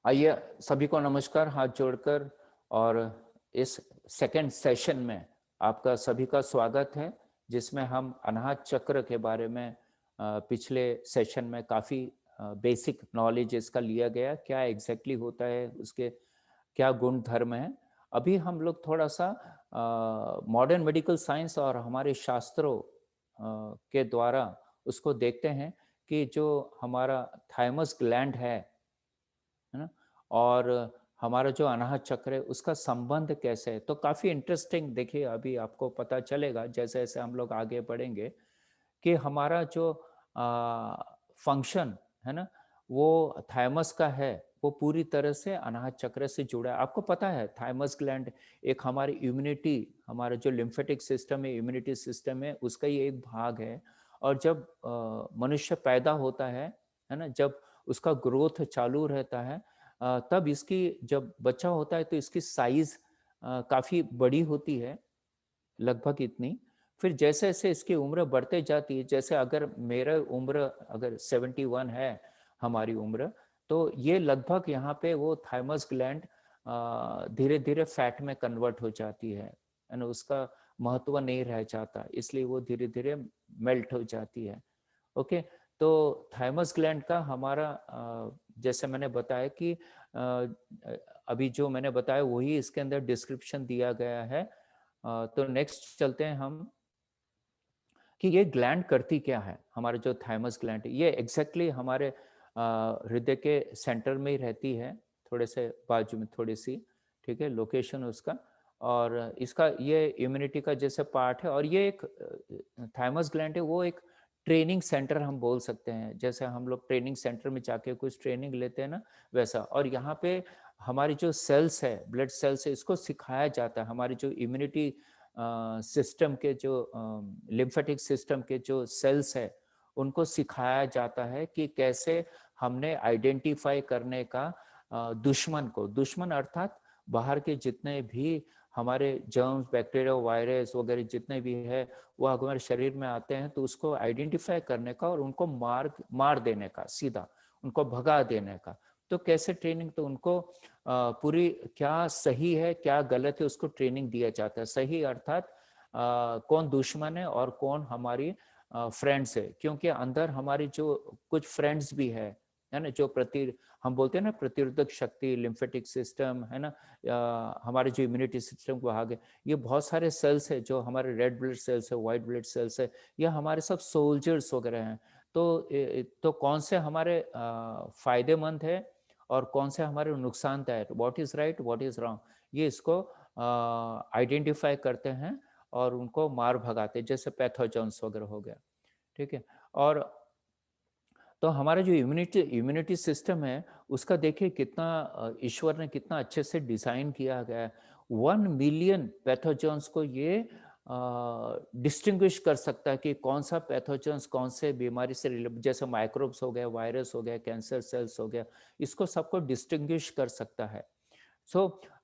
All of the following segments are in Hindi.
आइए सभी को नमस्कार हाथ जोड़कर। और इस सेकंड सेशन में आपका सभी का स्वागत है, जिसमें हम अनाहत चक्र के बारे में पिछले सेशन में काफ़ी बेसिक नॉलेज इसका लिया गया, क्या एग्जैक्टली होता है, उसके क्या गुण धर्म है। अभी हम लोग थोड़ा सा मॉडर्न मेडिकल साइंस और हमारे शास्त्रों के द्वारा उसको देखते हैं कि जो हमारा थाइमस ग्लैंड है ना, और हमारा जो अनाहत चक्र है उसका संबंध कैसे है। तो काफ़ी इंटरेस्टिंग, देखिए अभी आपको पता चलेगा जैसे जैसे हम लोग आगे बढ़ेंगे कि हमारा जो फंक्शन है ना, वो थाइमस का है, वो पूरी तरह से अनाहत चक्र से जुड़ा है। आपको पता है थाइमस ग्लैंड एक हमारी इम्यूनिटी, हमारा जो लिम्फेटिक सिस्टम है, इम्यूनिटी सिस्टम है, उसका ही एक भाग है। और जब मनुष्य पैदा होता है ना, जब उसका ग्रोथ चालू रहता है, तब इसकी जब बच्चा होता है तो इसकी साइज काफ़ी बड़ी होती है, लगभग इतनी। फिर जैसे-जैसे इसकी उम्र बढ़ते जाती है, जैसे अगर मेरा उम्र अगर 71 है हमारी उम्र, तो ये लगभग यहाँ पे वो थाइमस ग्लैंड धीरे-धीरे फैट में कन्वर्ट हो जाती है ना? उसका महत्व नहीं रह जाता, इसलिए वो धीरे-धीरे मेल्ट हो जाती है। ओके, तो थाइमस ग्लैंड का हमारा जैसे मैंने बताया कि अभी जो मैंने बताया वही इसके अंदर डिस्क्रिप्शन दिया गया है। तो नेक्स्ट चलते हैं हम कि ये ग्लैंड करती क्या है। हमारा जो थाइमस ग्लैंड है ये एग्जैक्टली हमारे हृदय के सेंटर में ही रहती है, थोड़े से बाजू में थोड़ी सी, ठीक है, लोकेशन उसका। और इसका ये इम्यूनिटी का जैसे पार्ट है, और ये एक थाइमस ग्लैंड है, वो एक ट्रेनिंग सेंटर हम बोल सकते हैं। जैसे हम लोग ट्रेनिंग सेंटर में जाके कुछ ट्रेनिंग लेते हैं ना, वैसा। और यहाँ पे हमारी जो सेल्स है, ब्लड सेल्स है, इसको सिखाया जाता है। हमारी जो इम्यूनिटी सिस्टम के जो लिम्फेटिक सिस्टम के जो सेल्स है, उनको सिखाया जाता है कि कैसे हमने आइडेंटिफाई करने का दुश्मन को, दुश्मन अर्थात बाहर के जितने भी हमारे जर्म्स, बैक्टीरिया, वायरस वगैरह जितने भी है, वो हमारे शरीर में आते हैं, तो उसको आइडेंटिफाई करने का और उनको मार देने का, सीधा उनको भगा देने का। तो कैसे ट्रेनिंग, तो उनको पूरी क्या सही है क्या गलत है उसको ट्रेनिंग दिया जाता है। सही अर्थात कौन दुश्मन है और कौन हमारी फ्रेंड्स है, क्योंकि अंदर हमारी जो कुछ फ्रेंड्स भी है ना, जो हम बोलते हैं ना प्रतिरोधक शक्ति, लिम्फेटिक सिस्टम है ना, हमारे जो इम्यूनिटी सिस्टम को आगे, ये बहुत सारे सेल्स है, जो हमारे रेड ब्लड सेल्स है, व्हाइट ब्लड सेल्स है, ये हमारे सब सोल्जर्स वगैरह हैं। तो कौन से हमारे फायदेमंद है और कौन से हमारे नुकसानदायक, what is right what is wrong, ये इसको आइडेंटिफाई करते हैं और उनको मार भगाते हैं, जैसे पैथोजेंस वगैरह हो गया, ठीक है। और तो हमारा जो इम्यूनिटी इम्यूनिटी सिस्टम है, उसका देखिए कितना ईश्वर ने कितना अच्छे से डिजाइन किया गया है। 1 मिलियन पैथोजेंस को ये डिस्टिंग्विश कर सकता है कि कौन सा पैथोजेंस कौन से बीमारी से जैसे माइक्रोब्स हो गए, वायरस हो गया, कैंसर सेल्स हो गया, इसको सबको डिस्टिंग्विश कर सकता है।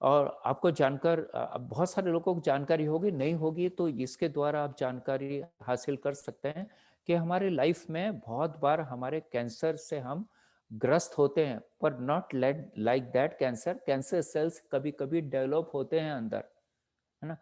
और आपको जानकर बहुत सारे लोगों को जानकारी होगी, नहीं होगी तो इसके द्वारा आप जानकारी हासिल कर सकते हैं कि हमारे लाइफ में बहुत बार हमारे कैंसर से हम ग्रस्त होते हैं, पर not like that cancer. Cancer cells कभी कभी डेवलप होते हैं अंदर, है ना,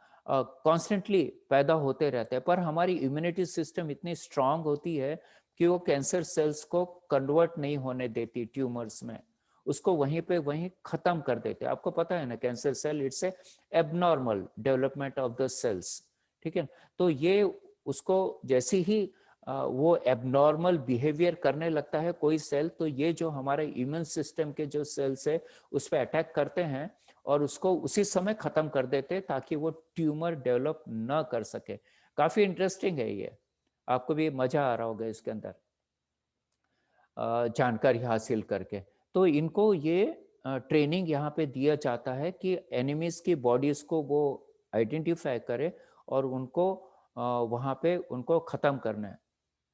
कॉन्स्टेंटली पैदा होते रहते हैं, पर हमारी इम्यूनिटी सिस्टम इतनी स्ट्रांग होती है कि वो कैंसर सेल्स को कन्वर्ट नहीं होने देती ट्यूमर्स में, उसको वहीं पे वहीं खत्म कर देते हैं। आपको पता है ना, cancer cell it's a abnormal development of the cells, ठीक है। तो ये उसको जैसे ही वो एबनॉर्मल बिहेवियर करने लगता है कोई सेल, तो ये जो हमारे इम्यून सिस्टम के जो सेल्स है उस पर अटैक करते हैं और उसको उसी समय खत्म कर देते हैं, ताकि वो ट्यूमर डेवलप ना कर सके। काफी इंटरेस्टिंग है ये, आपको भी मजा आ रहा होगा इसके अंदर जानकारी हासिल करके। तो इनको ये ट्रेनिंग यहाँ पे दिया जाता है कि एनिमीज की बॉडीज को वो आइडेंटिफाई करे और उनको वहाँ पे उनको खत्म करना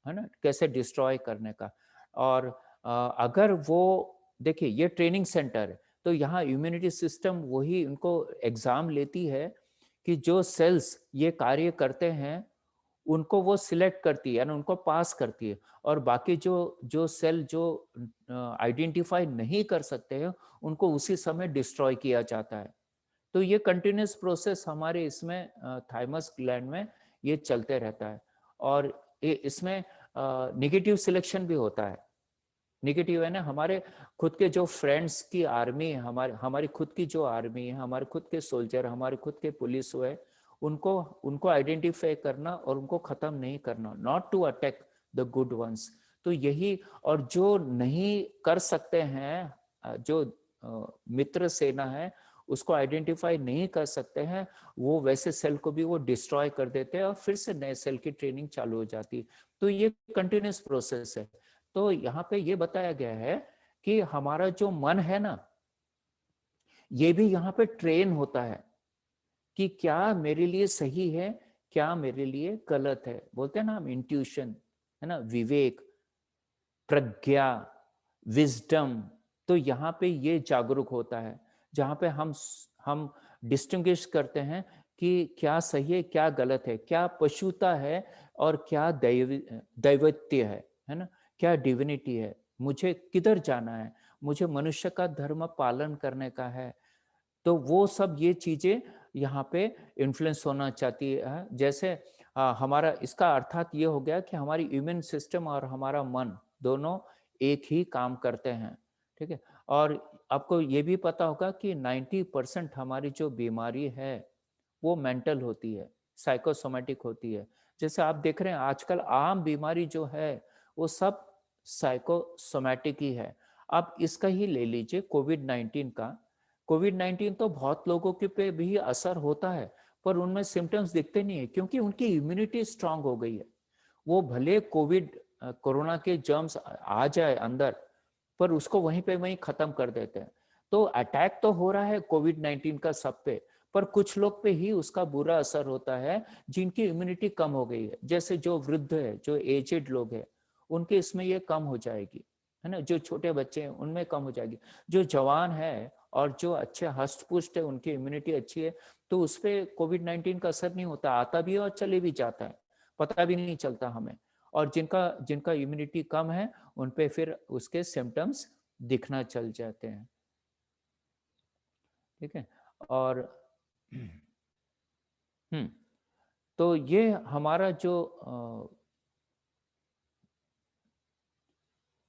है ना, कैसे डिस्ट्रॉय करने का। और अगर वो, देखिए ये ट्रेनिंग सेंटर है, तो यहाँ इम्यूनिटी सिस्टम वही उनको एग्जाम लेती है कि जो सेल्स ये कार्य करते हैं उनको वो सिलेक्ट करती है, यानी उनको पास करती है, और बाकी जो जो सेल जो आइडेंटिफाई नहीं कर सकते हैं, उनको उसी समय डिस्ट्रॉय किया जाता है। तो ये कंटिन्यूअस प्रोसेस हमारे इसमें थाइमस ग्लैंड में ये चलते रहता है। और ये इसमें नेगेटिव सिलेक्शन भी होता है। नेगेटिव है ना, हमारे खुद के जो फ्रेंड्स की आर्मी है, हमारे हमारी खुद की जो आर्मी है, हमारे खुद के सोल्जर, हमारे खुद के पुलिस हुए, उनको उनको आइडेंटिफाई करना और उनको खत्म नहीं करना, not to attack the good ones. तो यही, और जो नहीं कर सकते हैं, जो मित्र सेना है, उसको आइडेंटिफाई नहीं कर सकते हैं, वो वैसे सेल को भी वो डिस्ट्रॉय कर देते हैं और फिर से नए सेल की ट्रेनिंग चालू हो जाती है। तो ये कंटिन्यूस प्रोसेस है। तो यहाँ पे ये बताया गया है कि हमारा जो मन है ना, ये भी यहाँ पे ट्रेन होता है कि क्या मेरे लिए सही है, क्या मेरे लिए गलत है। बोलते हैं ना हम इंट्यूशन, है ना, विवेक, प्रज्ञा, विजडम। तो यहाँ पे ये जागरूक होता है, जहाँ पे हम डिस्टिंग्विश करते हैं कि क्या सही है, क्या गलत है, क्या पशुता है और क्या दैवत्य है ना, क्या डिविनिटी है, मुझे किधर जाना है, मुझे मनुष्य का धर्म पालन करने का है। तो वो सब ये चीजें यहाँ पे इन्फ्लुएंस होना चाहती है। जैसे हमारा इसका अर्थात ये हो गया कि हमारी इम्यून सिस्टम और हमारा मन दोनों एक ही काम करते हैं, ठीक है। और आपको ये भी पता होगा कि 90% हमारी जो बीमारी है वो मेंटल होती है, साइकोसोमेटिक होती है। जैसे आप देख रहे हैं आजकल आम बीमारी जो है वो सब साइकोसोमेटिक ही है। आप इसका ही ले लीजिए, कोविड-19 का। कोविड-19 तो बहुत लोगों के पे भी असर होता है, पर उनमें सिम्टम्स दिखते नहीं है क्योंकि उनकी इम्यूनिटी स्ट्रांग हो गई है। वो भले कोरोना के जर्म्स आ जाए अंदर, पर उसको वहीं पे वहीं खत्म कर देते हैं। तो अटैक तो हो रहा है कोविड-19 का सब पे, पर कुछ लोग पे ही उसका बुरा असर होता है जिनकी इम्यूनिटी कम हो गई है। जैसे जो वृद्ध है, जो एजेड लोग हैं, उनके इसमें ये कम हो जाएगी, है ना। जो छोटे बच्चे हैं उनमें कम हो जाएगी। जो जवान है और जो अच्छे हष्ट-पुष्ट है, उनकी इम्यूनिटी अच्छी है, तो उसपे कोविड-19 का असर नहीं होता, आता भी है और चले भी जाता है, पता भी नहीं चलता हमें। और जिनका जिनका इम्यूनिटी कम है, उन पे फिर उसके सिम्टम्स दिखना चल जाते हैं, ठीक है। और तो ये हमारा जो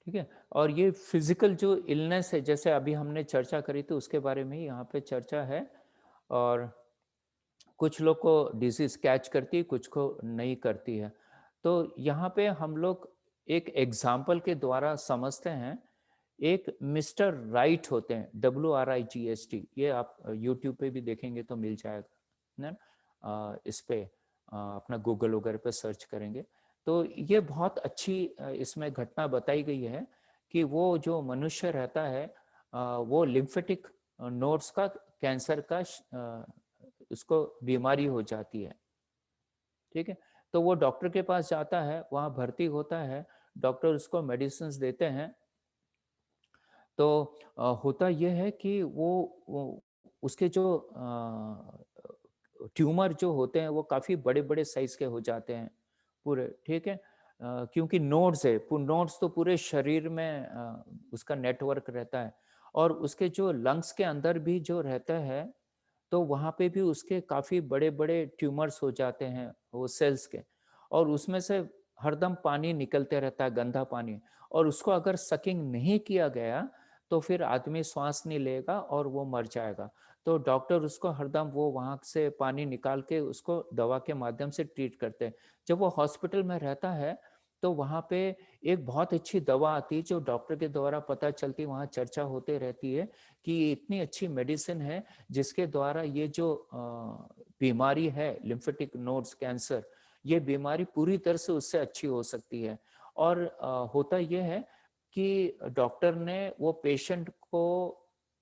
ठीक है। और ये फिजिकल जो इलनेस है, जैसे अभी हमने चर्चा करी थी उसके बारे में ही यहाँ पे चर्चा है। और कुछ लोग को डिजीज कैच करती है, कुछ को नहीं करती है। तो यहाँ पे हम लोग एक एग्जाम्पल के द्वारा समझते हैं। एक मिस्टर राइट होते हैं, WRIGHT, ये आप यूट्यूब पे भी देखेंगे तो मिल जाएगा ना। इस पे अपना गूगल वगैरह पे सर्च करेंगे तो ये बहुत अच्छी इसमें घटना बताई गई है कि वो जो मनुष्य रहता है, वो लिम्फेटिक नोड्स का कैंसर का उसको बीमारी हो जाती है, ठीक है। तो वो डॉक्टर के पास जाता है, वहाँ भर्ती होता है, डॉक्टर उसको मेडिसिन देते हैं। तो होता ये है कि वो उसके जो ट्यूमर जो होते हैं वो काफ़ी बड़े-बड़े साइज़ के हो जाते हैं पूरे, ठीक है। क्योंकि नोड्स है, नोड्स तो पूरे शरीर में उसका नेटवर्क रहता है। और उसके जो लंग्स के अंदर भी जो रहता है, तो वहाँ पे भी उसके काफ़ी बड़े-बड़े ट्यूमर्स हो जाते हैं वो सेल्स के। और उसमें से हरदम पानी निकलते रहता है, गंदा पानी। और उसको अगर सकिंग नहीं किया गया, तो फिर आदमी श्वास नहीं लेगा और वो मर जाएगा। तो डॉक्टर उसको हरदम वो वहाँ से पानी निकाल के उसको दवा के माध्यम से ट्रीट करते हैं। जब वो हॉस्पिटल में रहता है, तो वहाँ पे एक बहुत अच्छी दवा आती है जो डॉक्टर के द्वारा पता चलती है, वहाँ चर्चा होते रहती है कि ये इतनी अच्छी मेडिसिन है जिसके द्वारा ये जो बीमारी है लिम्फेटिक नोड्स कैंसर, ये बीमारी पूरी तरह से उससे अच्छी हो सकती है। और होता ये है कि डॉक्टर ने वो पेशेंट को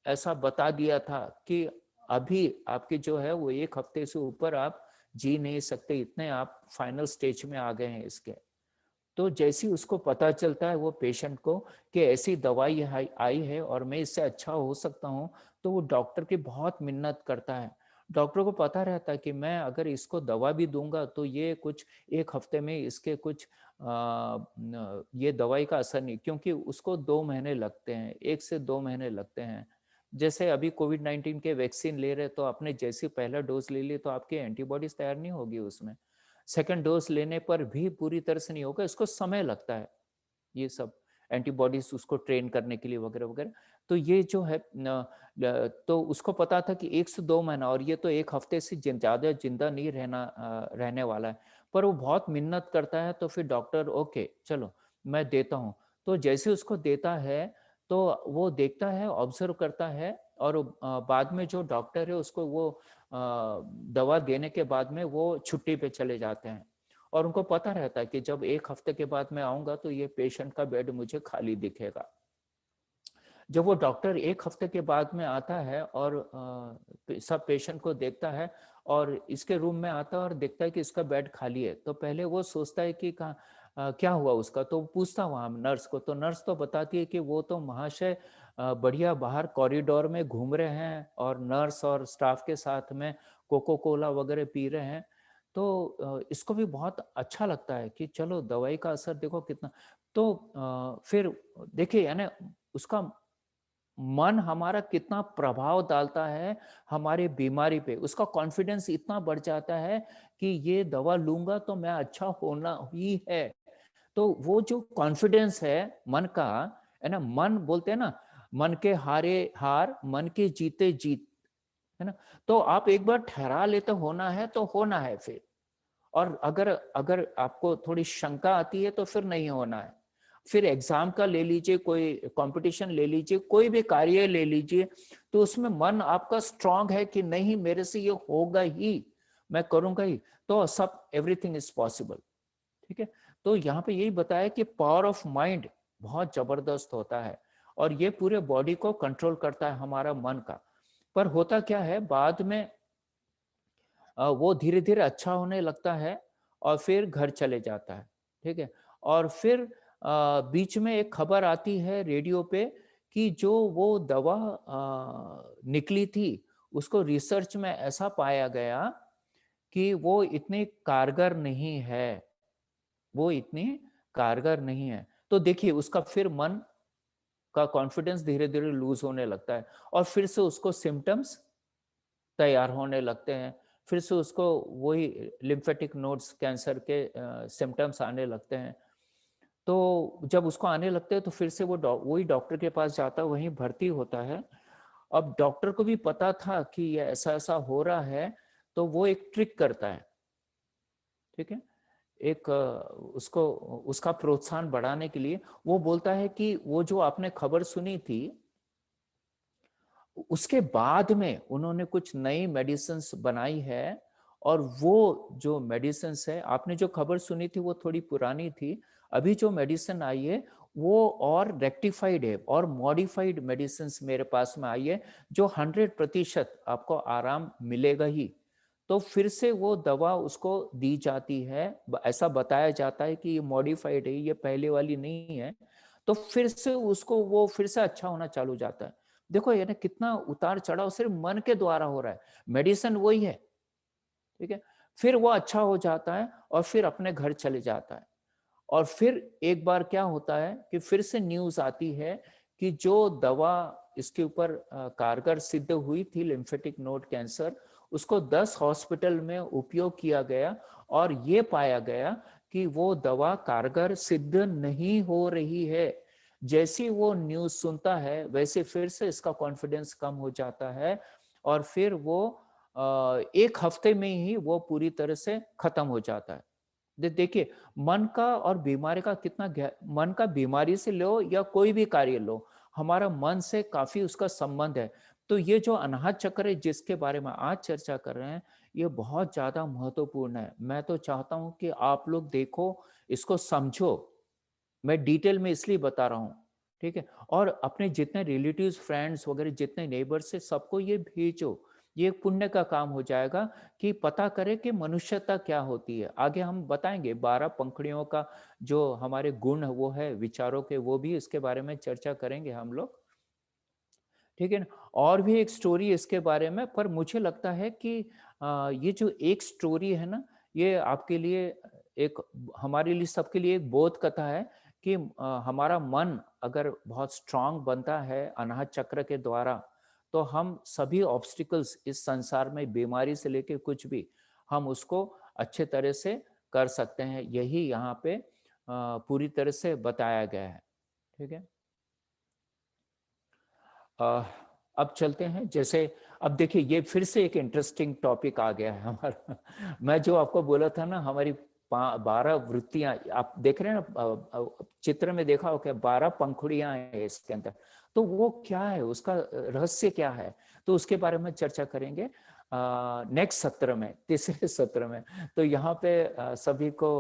ऐसा बता दिया था कि अभी आपकी जो है वो 1 हफ्ते से ऊपर आप जी नहीं सकते, इतने आप फाइनल स्टेज में आ गए हैं इसके। तो जैसे ही उसको पता चलता है वो पेशेंट को कि ऐसी दवाई आई है और मैं इससे अच्छा हो सकता हूँ, तो वो डॉक्टर की बहुत मिन्नत करता है। डॉक्टर को पता रहता है कि मैं अगर इसको दवा भी दूंगा तो ये कुछ 1 हफ्ते में इसके कुछ ये दवाई का असर नहीं, क्योंकि उसको 2 महीने लगते हैं, 1 से 2 महीने लगते हैं। जैसे अभी कोविड-19 के वैक्सीन ले रहे तो आपने जैसे पहला डोज़ ले ली तो आपकी एंटीबॉडीज़ तैयार नहीं होगी उसमें। सेकंड डोज़ लेने पर भी पूरी तरह से नहीं होगा, इसको समय लगता है। ये सब एंटीबॉडीज उसको ट्रेन करने के लिए वगैरह वगैरह। तो ये जो है तो उसको पता था कि 1 से 2 महीना, और ये तो 1 हफ्ते से ज़्यादा ज़िंदा नहीं रहने वाला है। पर वो बहुत मिन्नत करता है तो फिर डॉक्टर ओके चलो मैं देता हूँ। तो जैसे उसको देता है तो वो देखता है, ऑब्ज़र्व करता है, और बाद में जो डॉक्टर है उसको वो दवा देने के बाद में वो छुट्टी पे चले जाते हैं। और उनको पता रहता है कि जब 1 हफ्ते के बाद मैं आऊँगा तो ये पेशेंट का बेड मुझे खाली दिखेगा। जब वो डॉक्टर 1 हफ्ते के बाद में आता है और सब पेशेंट को देखता है और इसके रूम में आता है और देखता है कि इसका बेड खाली है, तो पहले वो सोचता है कि क्या हुआ उसका? तो पूछता वहाँ नर्स को, तो नर्स तो बताती है कि वो तो महाशय बढ़िया बाहर कॉरिडोर में घूम रहे हैं और नर्स और स्टाफ के साथ में कोको कोला वगैरह पी रहे हैं। तो इसको भी बहुत अच्छा लगता है कि चलो दवाई का असर देखो कितना। तो फिर देखिए है ना, उसका मन हमारा कितना प्रभाव डालता है हमारी बीमारी पे। उसका कॉन्फिडेंस इतना बढ़ जाता है कि ये दवा लूँगा तो मैं अच्छा होना ही है। तो वो जो कॉन्फिडेंस है मन का, है ना? मन बोलते हैं ना, मन के हारे हार, मन के जीते जीत, है ना? तो आप एक बार ठहरा लेते होना है तो होना है फिर। और अगर अगर आपको थोड़ी शंका आती है तो फिर नहीं होना है। फिर एग्जाम का ले लीजिए, कोई कंपटीशन ले लीजिए, कोई भी कार्य ले लीजिए, तो उसमें मन आपका स्ट्रांग है कि नहीं मेरे से ये होगा ही, मैं करूंगा ही, तो सब एवरीथिंग इज पॉसिबल। ठीक है। तो यहाँ पे यही बताया कि पावर ऑफ माइंड बहुत जबरदस्त होता है और ये पूरे बॉडी को कंट्रोल करता है, हमारा मन का। पर होता क्या है बाद में वो धीरे-धीरे अच्छा होने लगता है और फिर घर चले जाता है, ठीक है? और फिर बीच में एक खबर आती है रेडियो पे कि जो वो दवा निकली थी, उसको रिसर्च में ऐसा पाया गया कि वो इतनी कारगर नहीं है, वो इतनी कारगर नहीं है। तो देखिए उसका फिर मन का कॉन्फिडेंस धीरे-धीरे लूज़ होने लगता है और फिर से उसको सिम्पटम्स तैयार होने लगते हैं। फिर से उसको वही लिम्फेटिक नोड्स कैंसर के सिम्पटम्स आने लगते हैं। तो जब उसको आने लगते हैं तो फिर से वो वही डॉक्टर के पास जाता है, वहीं भर्ती होता है। अब डॉक्टर को भी पता था कि ये ऐसा-ऐसा हो रहा है, तो वो एक ट्रिक करता है, ठीक है? एक उसको उसका प्रोत्साहन बढ़ाने के लिए वो बोलता है कि वो जो आपने खबर सुनी थी उसके बाद में उन्होंने कुछ नई मेडिसिन्स बनाई है और वो जो मेडिसिन्स है, आपने जो खबर सुनी थी वो थोड़ी पुरानी थी। अभी जो मेडिसिन आई है वो और रेक्टिफाइड है और मॉडिफाइड मेडिसिन्स मेरे पास में आई है जो 100% आपको आराम मिलेगा ही। तो फिर से वो दवा उसको दी जाती है, ऐसा बताया जाता है कि ये मॉडिफाइड है, ये पहले वाली नहीं है। तो फिर से उसको वो फिर से अच्छा होना चालू हो जाता है। देखो ये ना कितना उतार-चढ़ाव सिर्फ मन के द्वारा हो रहा है। मेडिसिन वही है, ठीक है? फिर वो अच्छा हो जाता है और फिर अपने घर चले जाता है। और फिर एक बार क्या होता है कि फिर से न्यूज़ आती है कि जो दवा इसके ऊपर कारगर सिद्ध हुई थी लिम्फेटिक नोड कैंसर, उसको 10 हॉस्पिटल में उपयोग किया गया और ये पाया गया कि वो दवा कारगर सिद्ध नहीं हो रही है। जैसी वो न्यूज़ सुनता है वैसे फिर से इसका कॉन्फिडेंस कम हो जाता है और फिर वो 1 हफ्ते में ही वो पूरी तरह से खत्म हो जाता है। देखिए मन का और बीमारी का कितना मन का बीमारी से लो या कोई भी कार्य लो, हमारा मन से काफी उसका संबंध है। तो ये जो अनाहत चक्र है जिसके बारे में आज चर्चा कर रहे हैं, ये बहुत ज्यादा महत्वपूर्ण है। मैं तो चाहता हूं कि आप लोग देखो, इसको समझो। मैं डिटेल में इसलिए बता रहा हूँ, ठीक है? और अपने जितने रिलेटिव्स, फ्रेंड्स वगैरह जितने नेबर्स से सबको ये भेजो। ये एक पुण्य का काम हो जाएगा कि पता करें कि मनुष्यता क्या होती है। आगे हम बताएंगे 12 पंखुड़ियों का जो हमारे गुण वो है विचारों के, वो भी इसके बारे में चर्चा करेंगे हम लोग। ठीक है ना? और भी एक स्टोरी इसके बारे में, पर मुझे लगता है कि ये जो एक स्टोरी है ना, ये आपके लिए एक, हमारे लिए, सबके लिए एक बोध कथा है कि हमारा मन अगर बहुत स्ट्रांग बनता है अनाहत चक्र के द्वारा, तो हम सभी ऑब्स्टिकल्स इस संसार में, बीमारी से लेके कुछ भी, हम उसको अच्छे तरह से कर सकते हैं। यही यहाँ पे पूरी तरह से बताया गया है। ठीक है। अ, अब चलते हैं, जैसे अब देखिए ये फिर से एक इंटरेस्टिंग टॉपिक आ गया है हमारा। मैं जो आपको बोला था ना, हमारी 12 वृत्तियां, आप देख रहे हैं ना, चित्र में देखा हो क्या, 12 पंखुड़ियां हैं इसके अंदर। तो वो क्या है, उसका रहस्य क्या है, तो उसके बारे में चर्चा करेंगे नेक्स्ट सत्र में, तीसरे सत्र में। तो यहाँ पे सभी को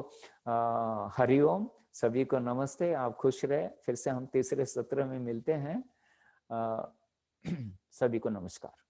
हरिओम, सभी को नमस्ते, आप खुश रहे। फिर से हम तीसरे सत्र में मिलते हैं। सभी को नमस्कार।